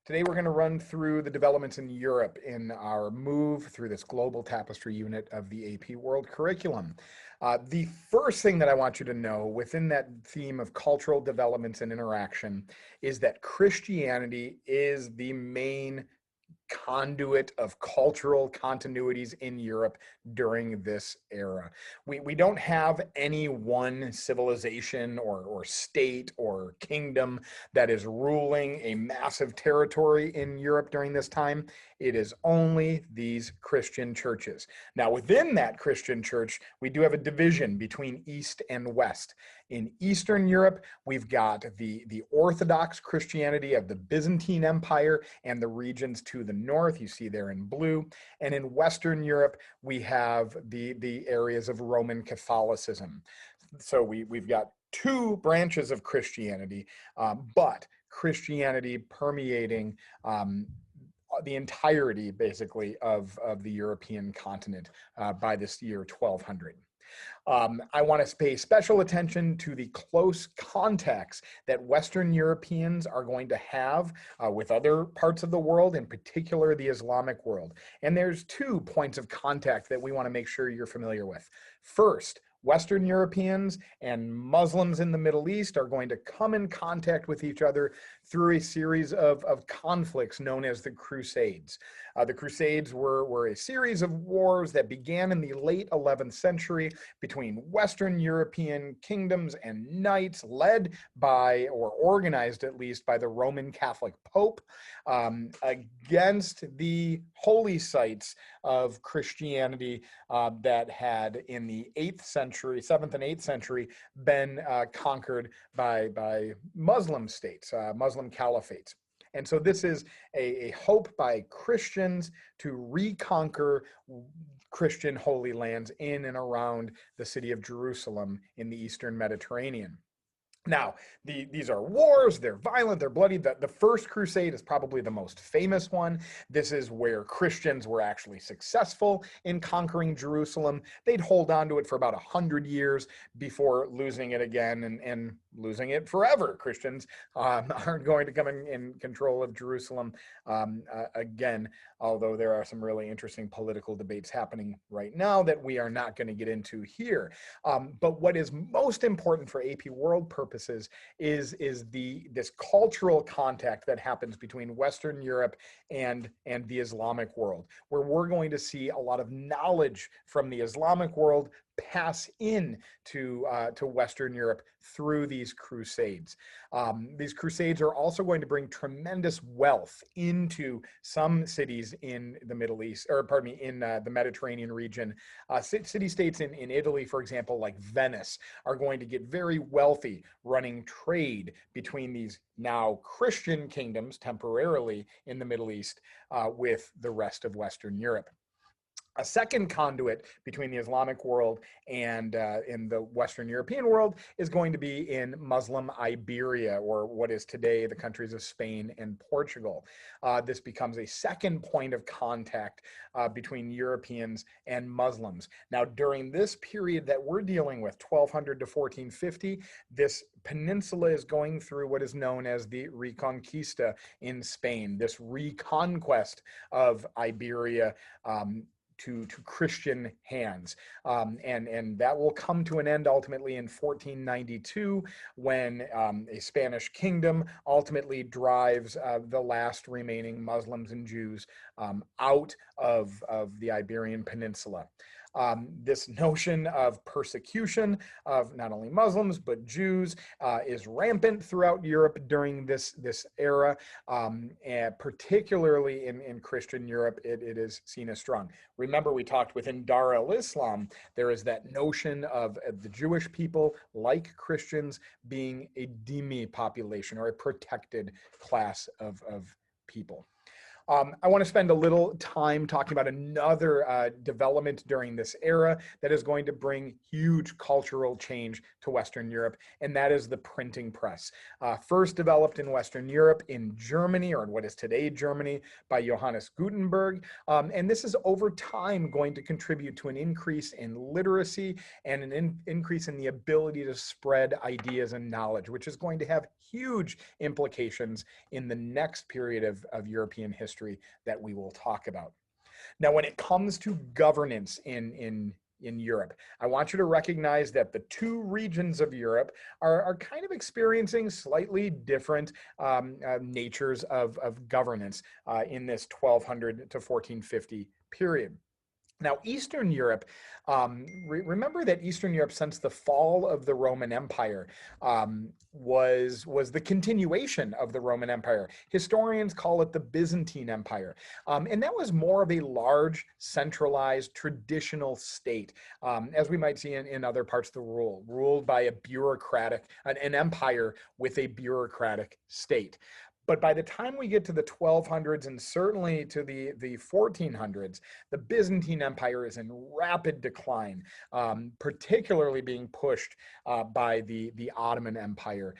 Today we're going to run through the developments in Europe in our move through this global tapestry unit of the AP World Curriculum. The first thing that I want you to know within that theme of cultural developments and interaction is that Christianity is the main conduit of cultural continuities in Europe during this era. We don't have any one civilization or state or kingdom that is ruling a massive territory in Europe during this time. It is only these Christian churches. Now, within that Christian church, we do have a division between East and West. In Eastern Europe, we've got the Orthodox Christianity of the Byzantine Empire and the regions to the north, you see there in blue. And in Western Europe, we have the areas of Roman Catholicism. So we've got two branches of Christianity, but Christianity permeating the entirety, basically, of the European continent by this year 1200. I want to pay special attention to the close contacts that Western Europeans are going to have with other parts of the world, in particular the Islamic world. And there's 2 points of contact that we want to make sure you're familiar with. First, Western Europeans and Muslims in the Middle East are going to come in contact with each other through a series of conflicts known as the Crusades. The Crusades were a series of wars that began in the late 11th century between Western European kingdoms and knights led by, or organized at least, by the Roman Catholic Pope against the holy sites of Christianity that had in the 8th century, 7th and 8th century, been conquered by Muslim states, Muslim caliphates. And so this is a hope by Christians to reconquer Christian holy lands in and around the city of Jerusalem in the Eastern Mediterranean. Now, these are wars, they're violent, they're bloody. The First Crusade is probably the most famous one. This is where Christians were actually successful in conquering Jerusalem. They'd hold on to it for about 100 years before losing it again and losing it forever. Christians aren't going to come in control of Jerusalem again, although there are some really interesting political debates happening right now that we are not going to get into here. But what is most important for AP World purposes is this cultural contact that happens between Western Europe and the Islamic world, where we're going to see a lot of knowledge from the Islamic world pass in to Western Europe through these crusades. These crusades are also going to bring tremendous wealth into some cities in the Middle East, or pardon me, in the Mediterranean region. City-states in Italy, for example, like Venice, are going to get very wealthy running trade between these now Christian kingdoms temporarily in the Middle East with the rest of Western Europe. A second conduit between the Islamic world and in the Western European world is going to be in Muslim Iberia, or what is today the countries of Spain and Portugal. This becomes a second point of contact between Europeans and Muslims. Now, during this period that we're dealing with, 1200 to 1450, this peninsula is going through what is known as the Reconquista in Spain, this reconquest of Iberia to Christian hands. And that will come to an end ultimately in 1492 when a Spanish kingdom ultimately drives the last remaining Muslims and Jews out of the Iberian Peninsula. This notion of persecution of not only Muslims but Jews is rampant throughout Europe during this era, and particularly in Christian Europe, it is seen as strong. Remember, we talked within Dar al-Islam, there is that notion of the Jewish people, like Christians, being a dhimmi population, or a protected class of people. I want to spend a little time talking about another development during this era that is going to bring huge cultural change to Western Europe, and that is the printing press. First developed in Western Europe in Germany, or in what is today Germany, by Johannes Gutenberg. And this is over time going to contribute to an increase in literacy and an increase in the ability to spread ideas and knowledge, which is going to have huge implications in the next period of European history that we will talk about. Now, when it comes to governance in Europe, I want you to recognize that the two regions of Europe are kind of experiencing slightly different natures of governance in this 1200 to 1450 period. Now, Eastern Europe, remember that Eastern Europe, since the fall of the Roman Empire, was the continuation of the Roman Empire. Historians call it the Byzantine Empire. And that was more of a large, centralized, traditional state, as we might see in other parts of the world, ruled by a bureaucratic, an empire with a bureaucratic state. But by the time we get to the 1200s and certainly to the 1400s, the Byzantine Empire is in rapid decline, particularly being pushed by the Ottoman Empire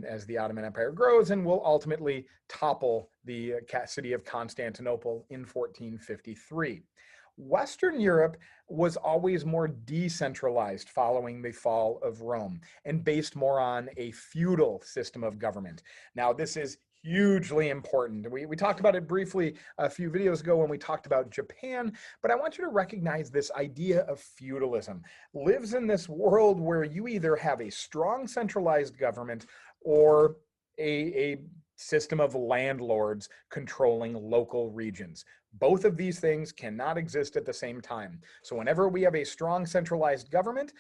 as the Ottoman Empire grows and will ultimately topple the city of Constantinople in 1453. Western Europe was always more decentralized following the fall of Rome and based more on a feudal system of government. Now, this is hugely important. We talked about it briefly a few videos ago when we talked about Japan, but I want you to recognize this idea of feudalism lives in this world where you either have a strong centralized government or a system of landlords controlling local regions. Both of these things cannot exist at the same time. So whenever we have a strong centralized government,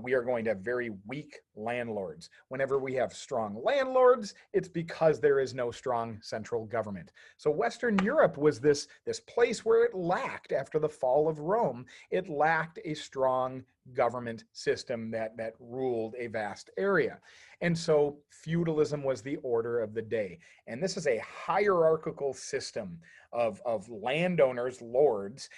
we are going to have very weak landlords. Whenever we have strong landlords, it's because there is no strong central government. So Western Europe was this place where it lacked, after the fall of Rome, it lacked a strong government system that ruled a vast area. And so feudalism was the order of the day. And this is a hierarchical system of landowners, lords,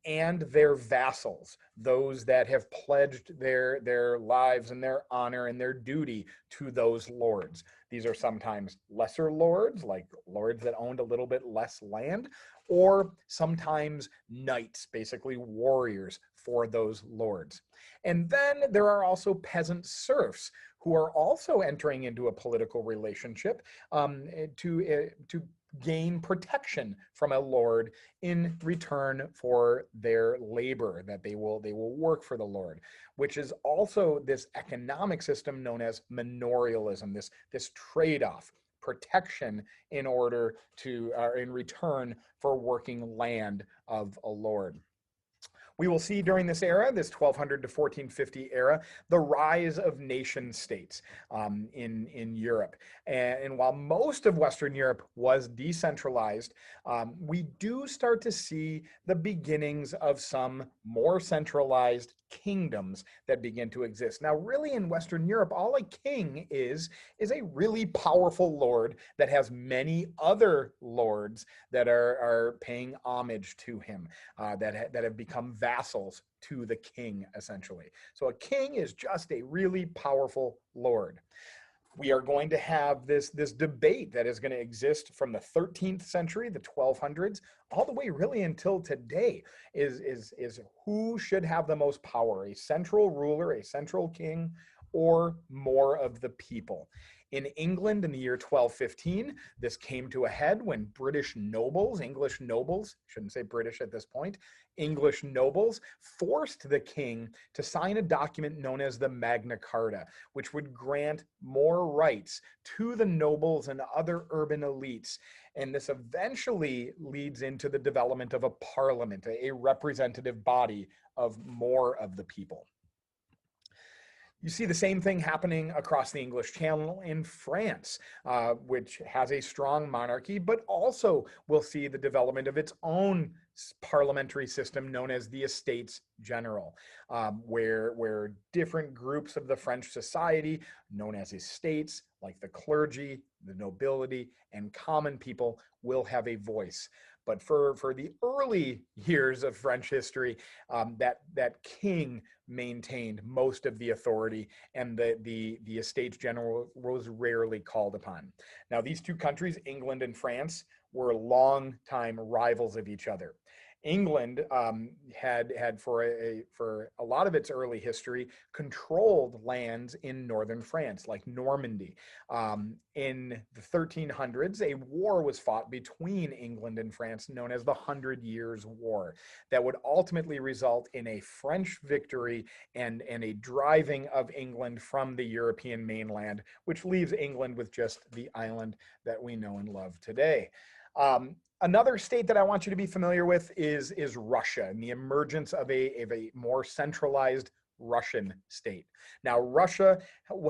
and their vassals, those that have pledged their lives and their honor and their duty to those lords. These are sometimes lesser lords, like lords that owned a little bit less land, or sometimes knights, basically warriors for those lords. And then there are also peasant serfs who are also entering into a political relationship to gain protection from a lord in return for their labor, that they will work for the lord, which is also this economic system known as manorialism, this trade-off, protection in order to in return for working land of a lord. We will see during this era, this 1200 to 1450 era, the rise of nation states in Europe. And while most of Western Europe was decentralized, we do start to see the beginnings of some more centralized kingdoms that begin to exist. Now, really in Western Europe, all a king is a really powerful lord that has many other lords that are paying homage to him, that have become vassals to the king, essentially. So a king is just a really powerful lord. We are going to have this debate that is going to exist from the 13th century, the 1200s, all the way really until today, is who should have the most power, a central ruler, a central king, or more of the people. In England in the year 1215, this came to a head when British nobles, English nobles, shouldn't say British at this point, English nobles forced the king to sign a document known as the Magna Carta, which would grant more rights to the nobles and other urban elites. And this eventually leads into the development of a parliament, a representative body of more of the people. You see the same thing happening across the English Channel in France, which has a strong monarchy, but also will see the development of its own parliamentary system known as the Estates General, where different groups of the French society, known as estates, like the clergy, the nobility, and common people, will have a voice. But for the early years of French history, that king maintained most of the authority, and the Estates General was rarely called upon. Now, these two countries, England and France, were longtime rivals of each other. England had for a lot of its early history controlled lands in northern France, like Normandy. In the 1300s, a war was fought between England and France known as the 100 Years' War that would ultimately result in a French victory and a driving of England from the European mainland, which leaves England with just the island that we know and love today. Another state that I want you to be familiar with is Russia and the emergence of a more centralized Russian state. Now, Russia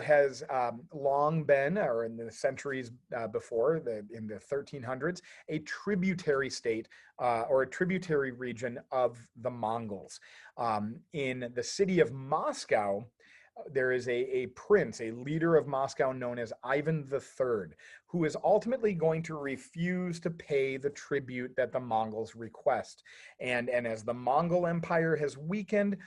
has long been, or in the centuries before, in the 1300s, a tributary state or a tributary region of the Mongols. In the city of Moscow, there is a prince, a leader of Moscow known as Ivan III, who is ultimately going to refuse to pay the tribute that the Mongols request. And as the Mongol Empire has weakened,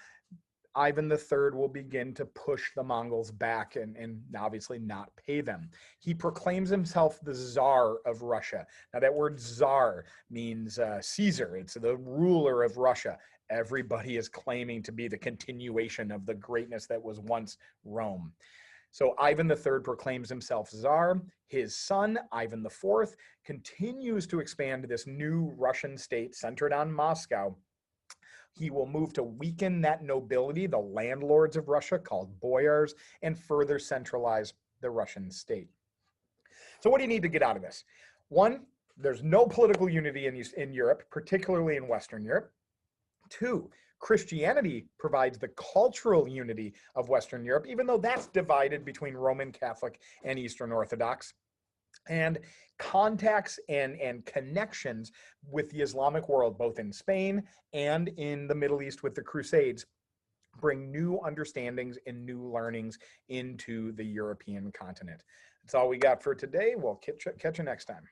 Ivan III will begin to push the Mongols back and obviously not pay them. He proclaims himself the Tsar of Russia. Now, that word Tsar means Caesar. It's the ruler of Russia. Everybody is claiming to be the continuation of the greatness that was once Rome. So Ivan III proclaims himself Tsar. His son, Ivan IV, continues to expand this new Russian state centered on Moscow. He will move to weaken that nobility, the landlords of Russia called boyars, and further centralize the Russian state. So what do you need to get out of this? One, there's no political unity in Europe, particularly in Western Europe. Two, Christianity provides the cultural unity of Western Europe, even though that's divided between Roman Catholic and Eastern Orthodox. And contacts and connections with the Islamic world, both in Spain and in the Middle East with the Crusades, bring new understandings and new learnings into the European continent. That's all we got for today. We'll catch you next time.